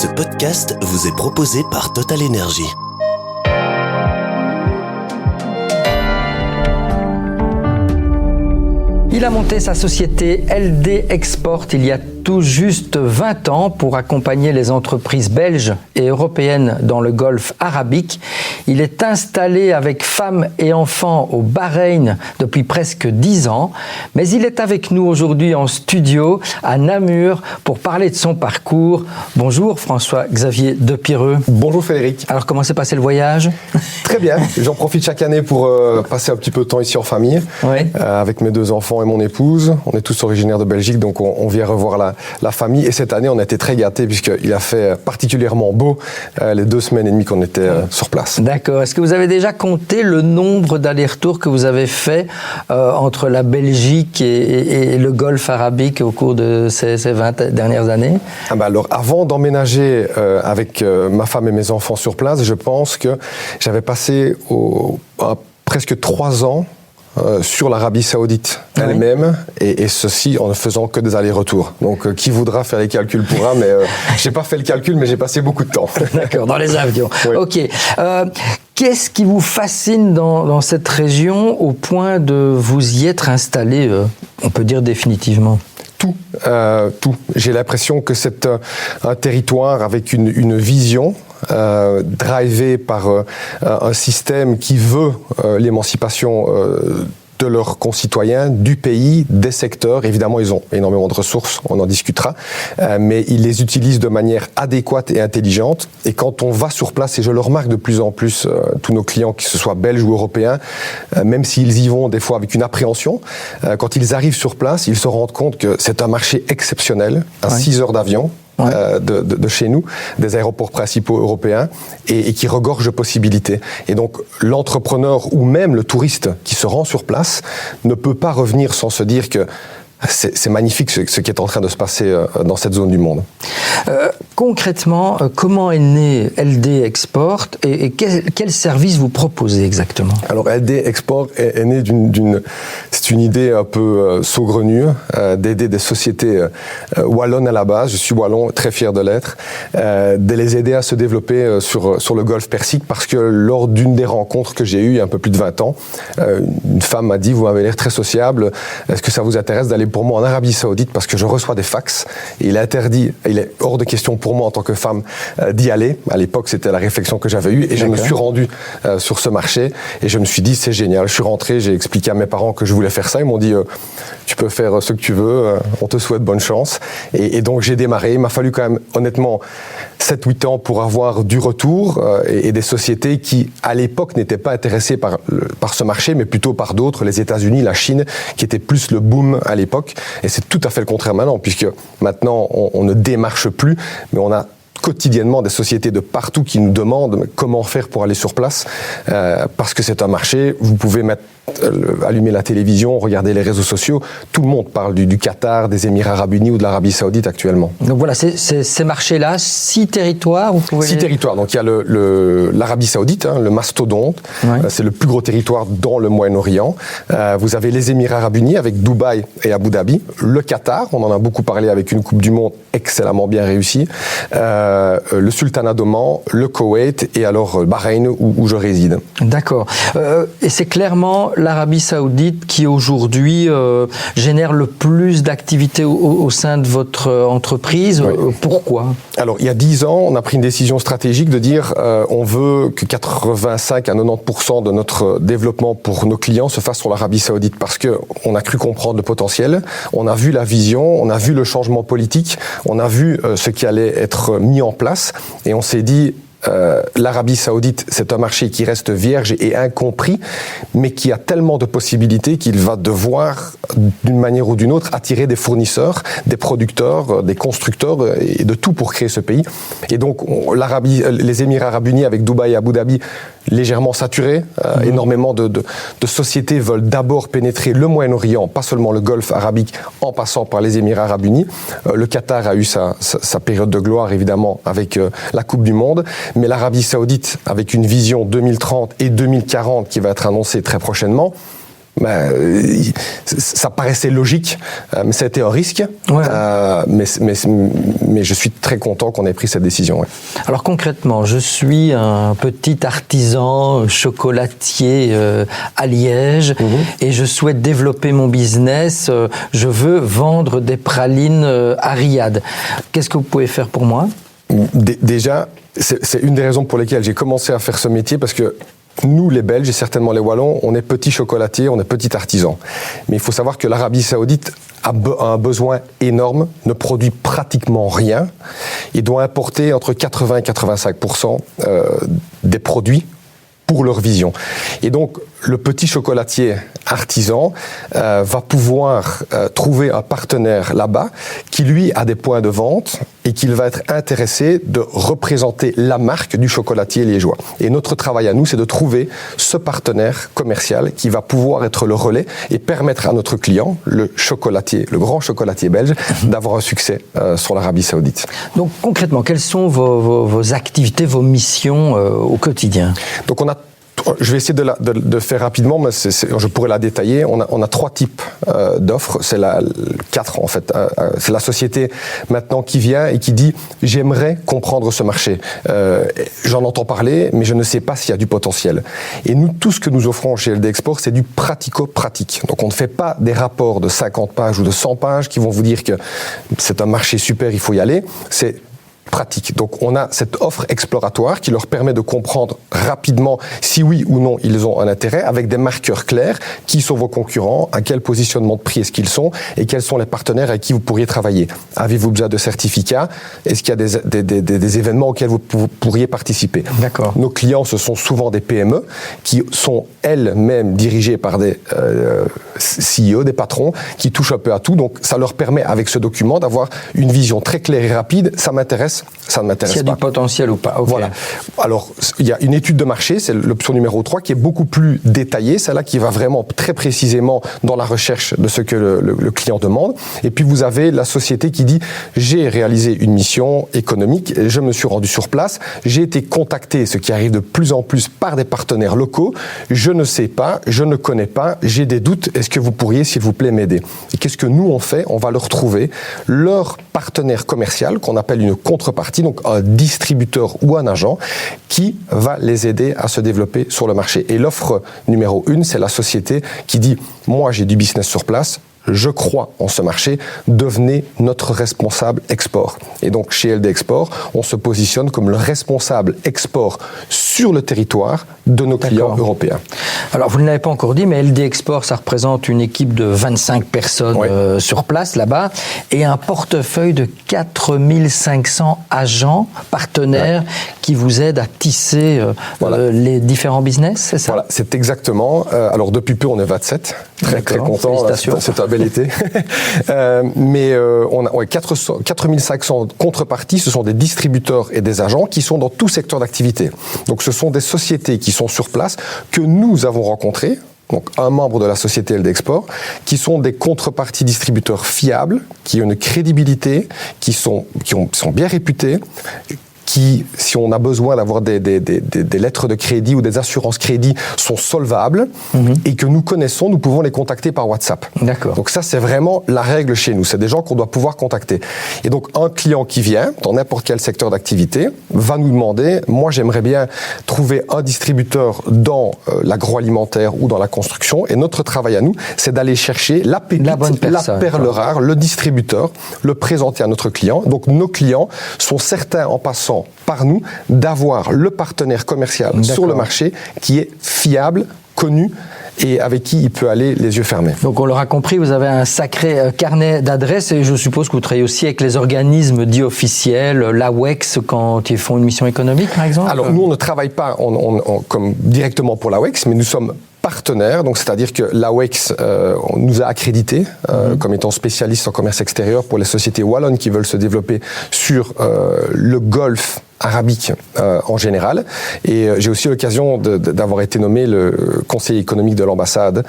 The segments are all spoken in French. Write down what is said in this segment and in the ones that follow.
Ce podcast vous est proposé par Total Energy. Il a monté sa société LD Export il y a tout juste 20 ans pour accompagner les entreprises belges et européennes dans le Golfe arabique. Il est installé avec femmes et enfants au Bahreïn depuis presque 10 ans, mais il est avec nous aujourd'hui en studio à Namur pour parler de son parcours. Bonjour François-Xavier Depireux. Bonjour Frédéric. Alors comment s'est passé le voyage ? Très bien, j'en profite chaque année pour passer un petit peu de temps ici en famille, avec mes 2 enfants et mon épouse. On est tous originaires de Belgique, donc on vient revoir la famille. Et cette année, on a été très gâtés puisqu'il a fait particulièrement beau les 2 semaines et demie qu'on était sur place. D'accord. Est-ce que vous avez déjà compté le nombre d'allers-retours que vous avez fait entre la Belgique et le Golfe arabique au cours de ces 20 dernières années ? Alors, avant d'emménager avec ma femme et mes enfants sur place, je pense que j'avais passé presque 3 ans sur l'Arabie Saoudite elle-même, et ceci en ne faisant que des allers-retours. Donc, qui voudra faire les calculs pourra, mais j'ai pas fait le calcul, mais j'ai passé beaucoup de temps. D'accord, dans les avions. Oui. Ok. Qu'est-ce qui vous fascine dans cette région au point de vous y être installé, on peut dire définitivement ? Tout. J'ai l'impression que c'est un territoire avec une vision drivé par un système qui veut l'émancipation de leurs concitoyens, du pays, des secteurs. Évidemment, ils ont énormément de ressources, on en discutera, mais ils les utilisent de manière adéquate et intelligente. Et quand on va sur place, et je le remarque de plus en plus, tous nos clients, que ce soit belges ou européens, même s'ils y vont des fois avec une appréhension, quand ils arrivent sur place, ils se rendent compte que c'est un marché exceptionnel, à 6 heures d'avion, de chez nous, des aéroports principaux européens, et qui regorge de possibilités. Et donc, l'entrepreneur ou même le touriste qui se rend sur place ne peut pas revenir sans se dire que c'est magnifique ce qui est en train de se passer dans cette zone du monde. Concrètement, comment est né LD Export et quel service vous proposez exactement ? Alors LD Export est né c'est une idée un peu saugrenue d'aider des sociétés wallonnes à la base. Je suis wallon, très fier de l'être, de les aider à se développer sur le Golfe Persique, parce que lors d'une des rencontres que j'ai eues il y a un peu plus de 20 ans, une femme m'a dit: vous m'avez l'air très sociable, est-ce que ça vous intéresse d'aller pour moi en Arabie Saoudite, parce que je reçois des fax et il est hors de question pour moi en tant que femme d'y aller. À l'époque, c'était la réflexion que j'avais eue, et je me suis rendu sur ce marché et je me suis dit: c'est génial. Je suis rentré, j'ai expliqué à mes parents que je voulais faire ça. Ils m'ont dit: tu peux faire ce que tu veux, on te souhaite bonne chance. Et donc j'ai démarré. Il m'a fallu quand même honnêtement 7-8 ans pour avoir du retour et des sociétés qui à l'époque n'étaient pas intéressées par ce marché, mais plutôt par d'autres, les États-Unis, la Chine, qui était plus le boom à l'époque. Et c'est tout à fait le contraire maintenant, puisque maintenant on ne démarche plus, mais on a quotidiennement des sociétés de partout qui nous demandent comment faire pour aller sur place, parce que c'est un marché. Vous pouvez allumer la télévision, regarder les réseaux sociaux, tout le monde parle du Qatar, des Émirats Arabes Unis ou de l'Arabie Saoudite actuellement. Donc voilà, ces marchés-là, 6 territoires, vous pouvez... 6 territoires, donc il y a l'Arabie Saoudite, le mastodonte, c'est le plus gros territoire dans le Moyen-Orient. Vous avez les Émirats Arabes Unis avec Dubaï et Abu Dhabi, le Qatar, on en a beaucoup parlé avec une Coupe du Monde excellemment bien réussie, le Sultanat d'Oman, le Koweït et alors Bahreïn où je réside. D'accord. Et c'est clairement l'Arabie Saoudite qui aujourd'hui génère le plus d'activités au sein de votre entreprise. Pourquoi ? Alors, il y a 10 ans, on a pris une décision stratégique de dire on veut que 85 à 90% de notre développement pour nos clients se fasse sur l'Arabie Saoudite, parce qu'on a cru comprendre le potentiel, on a vu la vision, on a vu le changement politique, on a vu ce qui allait être mis en place, et on s'est dit: l'Arabie Saoudite, c'est un marché qui reste vierge et incompris, mais qui a tellement de possibilités qu'il va devoir, d'une manière ou d'une autre, attirer des fournisseurs, des producteurs, des constructeurs et de tout pour créer ce pays. Et donc, les Émirats Arabes Unis avec Dubaï et Abu Dhabi, légèrement saturés, énormément de sociétés veulent d'abord pénétrer le Moyen-Orient, pas seulement le Golfe arabique, en passant par les Émirats Arabes Unis. Le Qatar a eu sa période de gloire, évidemment, avec la Coupe du Monde. Mais l'Arabie Saoudite, avec une vision 2030 et 2040 qui va être annoncée très prochainement, ça paraissait logique, mais ça a été un risque. Ouais. Mais je suis très content qu'on ait pris cette décision. Ouais. Alors concrètement, je suis un petit artisan chocolatier à Liège et je souhaite développer mon business. Je veux vendre des pralines à Riyad. Qu'est-ce que vous pouvez faire pour moi ? Déjà, c'est une des raisons pour lesquelles j'ai commencé à faire ce métier, parce que nous, les Belges, et certainement les Wallons, on est petits chocolatiers, on est petits artisans. Mais il faut savoir que l'Arabie Saoudite a un besoin énorme, ne produit pratiquement rien, et doit importer entre 80 et 85% des produits pour leur vision. Et donc, le petit chocolatier artisan va pouvoir trouver un partenaire là-bas qui, lui, a des points de vente et qu'il va être intéressé de représenter la marque du chocolatier liégeois. Et notre travail à nous, c'est de trouver ce partenaire commercial qui va pouvoir être le relais et permettre à notre client, le grand chocolatier belge, d'avoir un succès sur l'Arabie Saoudite. Donc, concrètement, quelles sont vos activités, vos missions au quotidien ? Donc, je vais essayer de faire rapidement, mais je pourrais la détailler. On a 3 types d'offres. C'est 4 en fait. C'est la société maintenant qui vient et qui dit « j'aimerais comprendre ce marché. J'en entends parler, mais je ne sais pas s'il y a du potentiel ». Et nous, tout ce que nous offrons chez LD Export, c'est du pratico-pratique. Donc on ne fait pas des rapports de 50 pages ou de 100 pages qui vont vous dire que c'est un marché super, il faut y aller. C'est pratique. Donc on a cette offre exploratoire qui leur permet de comprendre rapidement si oui ou non ils ont un intérêt, avec des marqueurs clairs. Qui sont vos concurrents, à quel positionnement de prix est-ce qu'ils sont et quels sont les partenaires avec qui vous pourriez travailler. Avez-vous besoin de certificats? Est-ce qu'il y a des événements auxquels vous pourriez participer? D'accord. Nos clients, ce sont souvent des PME qui sont elles-mêmes dirigées par des CEO, des patrons qui touchent un peu à tout. Donc ça leur permet avec ce document d'avoir une vision très claire et rapide. Ça m'intéresse, ça ne m'intéresse pas. S'il y a du potentiel ou pas. Okay. Voilà. Alors, il y a une étude de marché, c'est l'option numéro 3, qui est beaucoup plus détaillée, celle-là qui va vraiment très précisément dans la recherche de ce que le client demande. Et puis, vous avez la société qui dit « j'ai réalisé une mission économique, je me suis rendu sur place, j'ai été contacté, ce qui arrive de plus en plus par des partenaires locaux, je ne sais pas, je ne connais pas, j'ai des doutes, est-ce que vous pourriez, s'il vous plaît, m'aider ?» Et qu'est-ce que nous, on fait? On va leur trouver leur partenaire commercial, qu'on appelle une contrepartie, donc un distributeur ou un agent, qui va les aider à se développer sur le marché. Et l'offre numéro 1, c'est la société qui dit « moi, j'ai du business sur place, je crois en ce marché, devenez notre responsable export ». Et donc, chez LD Export, on se positionne comme le responsable export sur le territoire de nos clients européens. Alors, vous ne l'avez pas encore dit, mais LD Export, ça représente une équipe de 25 personnes sur place, là-bas, et un portefeuille de 4500 agents, partenaires, qui vous aident à tisser les différents business, c'est ça? Voilà, c'est exactement. Alors, depuis peu, on est 27. Très content. C'est un bel été. Mais on a 4500 contreparties. Ce sont des distributeurs et des agents qui sont dans tout secteur d'activité. Donc, ce sont des sociétés qui sont sur place que nous avons rencontrées. Donc, un membre de la société LD Export, qui sont des contreparties distributeurs fiables, qui ont une crédibilité, qui sont bien réputés, qui, si on a besoin d'avoir des lettres de crédit ou des assurances crédit, sont solvables et que nous connaissons, nous pouvons les contacter par WhatsApp. D'accord. Donc ça, c'est vraiment la règle chez nous. C'est des gens qu'on doit pouvoir contacter. Et donc, un client qui vient, dans n'importe quel secteur d'activité, va nous demander, moi, j'aimerais bien trouver un distributeur dans l'agroalimentaire ou dans la construction. Et notre travail à nous, c'est d'aller chercher la pépite, la perle rare, le distributeur, le présenter à notre client. Donc, nos clients sont certains, en passant par nous, d'avoir le partenaire commercial sur le marché qui est fiable, connu et avec qui il peut aller les yeux fermés. Donc on l'aura compris, vous avez un sacré carnet d'adresses et je suppose que vous travaillez aussi avec les organismes dits officiels, l'AWEX quand ils font une mission économique par exemple? Alors nous on ne travaille pas comme directement pour l'AWEX, mais nous sommes partenaires, donc c'est-à-dire que l'AWEX nous a accrédités comme étant spécialistes en commerce extérieur pour les sociétés wallonnes qui veulent se développer sur le Golfe arabique en général. Et j'ai aussi l'occasion d'avoir été nommé le conseiller économique de l'ambassade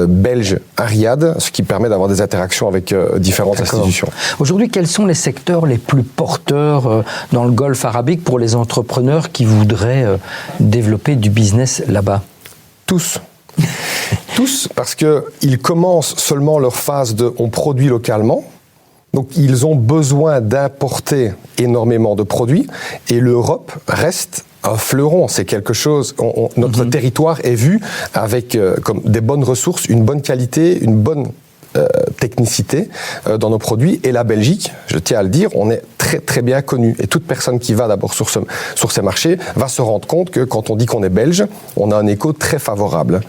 belge à Riyad, ce qui permet d'avoir des interactions avec différentes institutions. Aujourd'hui, quels sont les secteurs les plus porteurs dans le Golfe arabique pour les entrepreneurs qui voudraient développer du business là-bas? Tous. Tous, parce qu'ils commencent seulement leur phase de « on produit localement ». Donc, ils ont besoin d'importer énormément de produits et l'Europe reste un fleuron. C'est quelque chose, notre territoire est vu avec comme des bonnes ressources, une bonne qualité, une bonne technicité dans nos produits. Et la Belgique, je tiens à le dire, on est très très bien connu. Et toute personne qui va d'abord sur ces marchés va se rendre compte que quand on dit qu'on est belge, on a un écho très favorable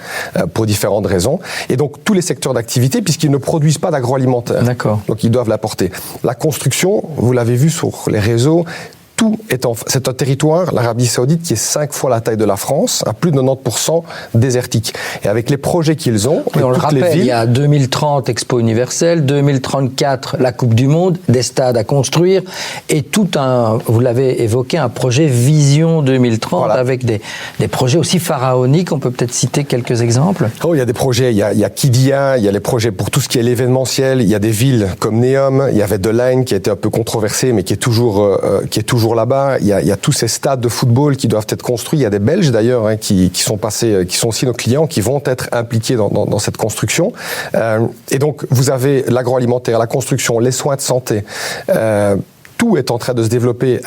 pour différentes raisons. Et donc tous les secteurs d'activité, puisqu'ils ne produisent pas d'agroalimentaire. D'accord. Donc ils doivent l'apporter. La construction, vous l'avez vu sur les réseaux, c'est un territoire, l'Arabie Saoudite, qui est 5 fois la taille de la France, à plus de 90% désertique. Et avec les projets qu'ils ont, on le rappelle, il y a 2030 Expo universelle, 2034 la Coupe du Monde, des stades à construire, et tout vous l'avez évoqué, un projet Vision 2030, voilà, avec des projets aussi pharaoniques. On peut peut-être citer quelques exemples. Il y a des projets, il y a Qiddiya, il y a les projets pour tout ce qui est l'événementiel, il y a des villes comme Neom, il y avait Delaine qui a été un peu controversé, mais qui est toujours là-bas. Il y a tous ces stades de football qui doivent être construits. Il y a des Belges d'ailleurs qui sont passés, qui sont aussi nos clients, qui vont être impliqués dans cette construction. Et donc vous avez l'agroalimentaire, la construction, les soins de santé. Tout est en train de se développer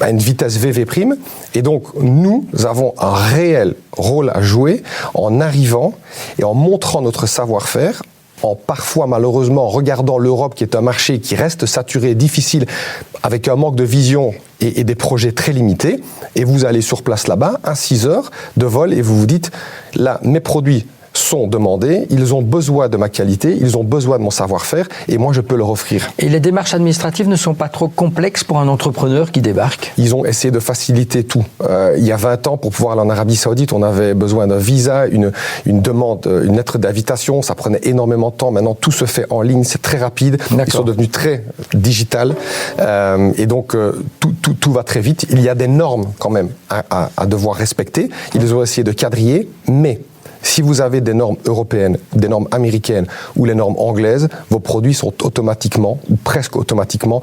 à une vitesse VV'. Et donc nous avons un réel rôle à jouer en arrivant et en montrant notre savoir-faire, en parfois malheureusement regardant l'Europe qui est un marché qui reste saturé, difficile, avec un manque de vision et des projets très limités, et vous allez sur place là-bas, à 6 heures de vol, et vous vous dites, là, mes produits sont demandés, ils ont besoin de ma qualité, ils ont besoin de mon savoir-faire, et moi je peux leur offrir. Et les démarches administratives ne sont pas trop complexes pour un entrepreneur qui débarque? Ils ont essayé de faciliter tout. Il y a 20 ans, pour pouvoir aller en Arabie Saoudite, on avait besoin d'un visa, une demande, une lettre d'invitation, ça prenait énormément de temps. Maintenant, tout se fait en ligne, c'est très rapide. D'accord. Ils sont devenus très digital, et donc tout va très vite. Il y a des normes quand même à devoir respecter. Ils ont essayé de quadriller, mais si vous avez des normes européennes, des normes américaines ou les normes anglaises, vos produits sont automatiquement ou presque automatiquement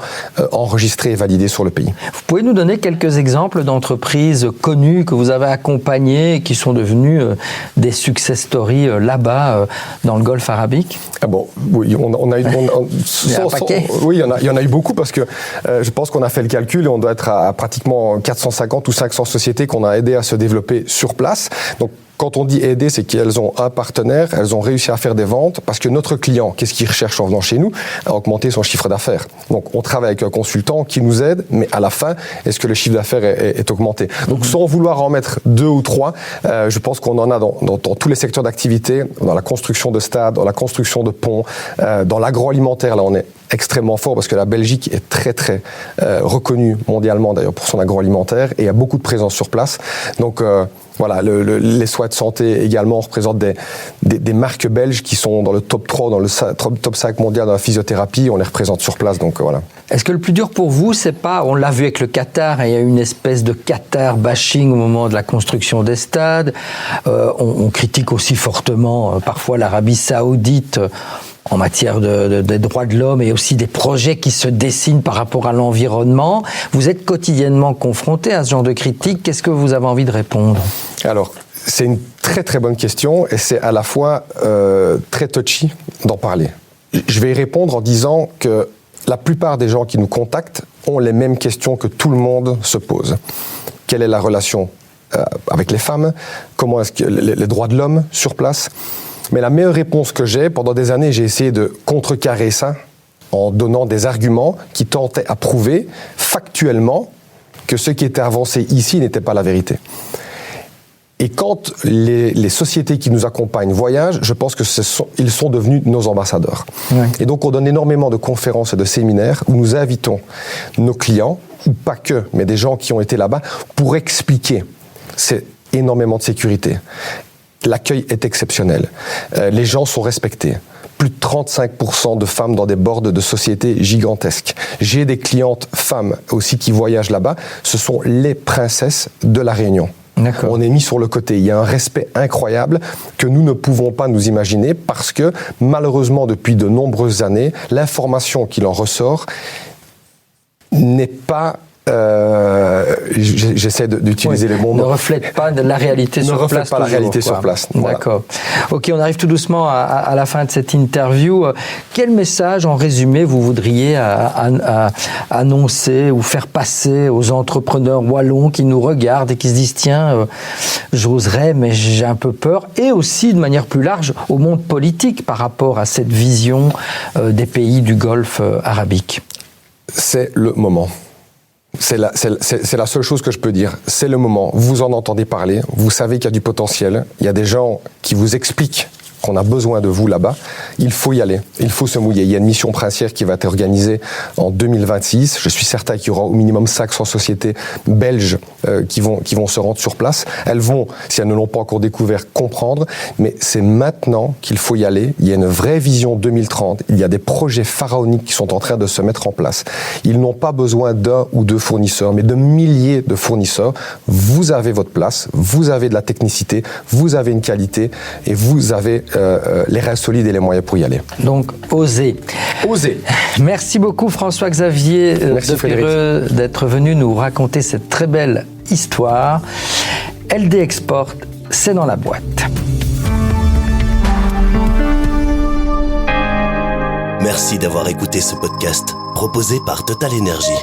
enregistrés et validés sur le pays. Vous pouvez nous donner quelques exemples d'entreprises connues que vous avez accompagnées et qui sont devenues des success stories là-bas dans le Golfe arabique? Bon, oui, on a eu oui, il y en a eu beaucoup parce que je pense qu'on a fait le calcul et on doit être à pratiquement 450 ou 500 sociétés qu'on a aidé à se développer sur place. Donc quand on dit aider, c'est qu'elles ont un partenaire, elles ont réussi à faire des ventes, parce que notre client, qu'est-ce qu'il recherche en venant chez nous? À augmenter son chiffre d'affaires. Donc on travaille avec un consultant qui nous aide, mais à la fin, est-ce que le chiffre d'affaires est augmenté? Donc sans vouloir en mettre 2 ou 3, je pense qu'on en a dans tous les secteurs d'activité, dans la construction de stades, dans la construction de ponts, dans l'agroalimentaire, là on est extrêmement fort parce que la Belgique est très très reconnue mondialement d'ailleurs pour son agroalimentaire et il y a beaucoup de présence sur place. Donc voilà, les soins de santé également représentent des marques belges qui sont dans le top 3, dans le top 5 mondial dans la physiothérapie, on les représente sur place, donc voilà. Est-ce que le plus dur pour vous, c'est pas, on l'a vu avec le Qatar, il y a eu une espèce de Qatar bashing au moment de la construction des stades, on critique aussi fortement parfois l'Arabie Saoudite en matière des droits de l'homme et aussi des projets qui se dessinent par rapport à l'environnement. Vous êtes quotidiennement confronté à ce genre de critiques. Qu'est-ce que vous avez envie de répondre? Alors, c'est une très très bonne question et c'est à la fois très touchy d'en parler. Je vais y répondre en disant que la plupart des gens qui nous contactent ont les mêmes questions que tout le monde se pose. Quelle est la relation avec les femmes? Comment est-ce que les droits de l'homme sur place? Mais la meilleure réponse que j'ai, pendant des années, j'ai essayé de contrecarrer ça en donnant des arguments qui tentaient à prouver factuellement que ce qui était avancé ici n'était pas la vérité. Et quand les sociétés qui nous accompagnent voyagent, je pense que ils sont devenus nos ambassadeurs. Ouais. Et donc on donne énormément de conférences et de séminaires où nous invitons nos clients, ou pas que, mais des gens qui ont été là-bas, pour expliquer. C'est énormément de sécurité. L'accueil est exceptionnel. Les gens sont respectés. Plus de 35% de femmes dans des boards de sociétés gigantesques. J'ai des clientes femmes aussi qui voyagent là-bas. Ce sont les princesses de la Réunion. D'accord. On est mis sur le côté. Il y a un respect incroyable que nous ne pouvons pas nous imaginer parce que malheureusement depuis de nombreuses années, l'information qui en ressort n'est pas J'essaie d'utiliser les bons mots. Ne reflète pas la réalité sur place. Ne reflète pas la réalité sur place. Voilà. D'accord. Ok, on arrive tout doucement à la fin de cette interview. Quel message, en résumé, vous voudriez annoncer ou faire passer aux entrepreneurs wallons qui nous regardent et qui se disent tiens, j'oserais, mais j'ai un peu peur, et aussi de manière plus large au monde politique par rapport à cette vision des pays du Golfe arabique? C'est le moment. C'est la seule chose que je peux dire. C'est le moment. Vous en entendez parler. Vous savez qu'il y a du potentiel. Il y a des gens qui vous expliquent qu'on a besoin de vous là-bas. Il faut y aller. Il faut se mouiller. Il y a une mission princière qui va être organisée en 2026. Je suis certain qu'il y aura au minimum 500 sociétés belges qui vont se rendre sur place. Elles vont, si elles ne l'ont pas encore découvert, comprendre. Mais c'est maintenant qu'il faut y aller. Il y a une vraie vision 2030. Il y a des projets pharaoniques qui sont en train de se mettre en place. Ils n'ont pas besoin d'un ou deux fournisseurs, mais de milliers de fournisseurs. Vous avez votre place. Vous avez de la technicité. Vous avez une qualité. Et vous avez les reins solides et les moyens pour y aller. Donc, osez. Osez. Merci beaucoup François-Xavier de Perreux d'être venu nous raconter cette très belle histoire. LD Export, c'est dans la boîte. Merci d'avoir écouté ce podcast proposé par Total Energy.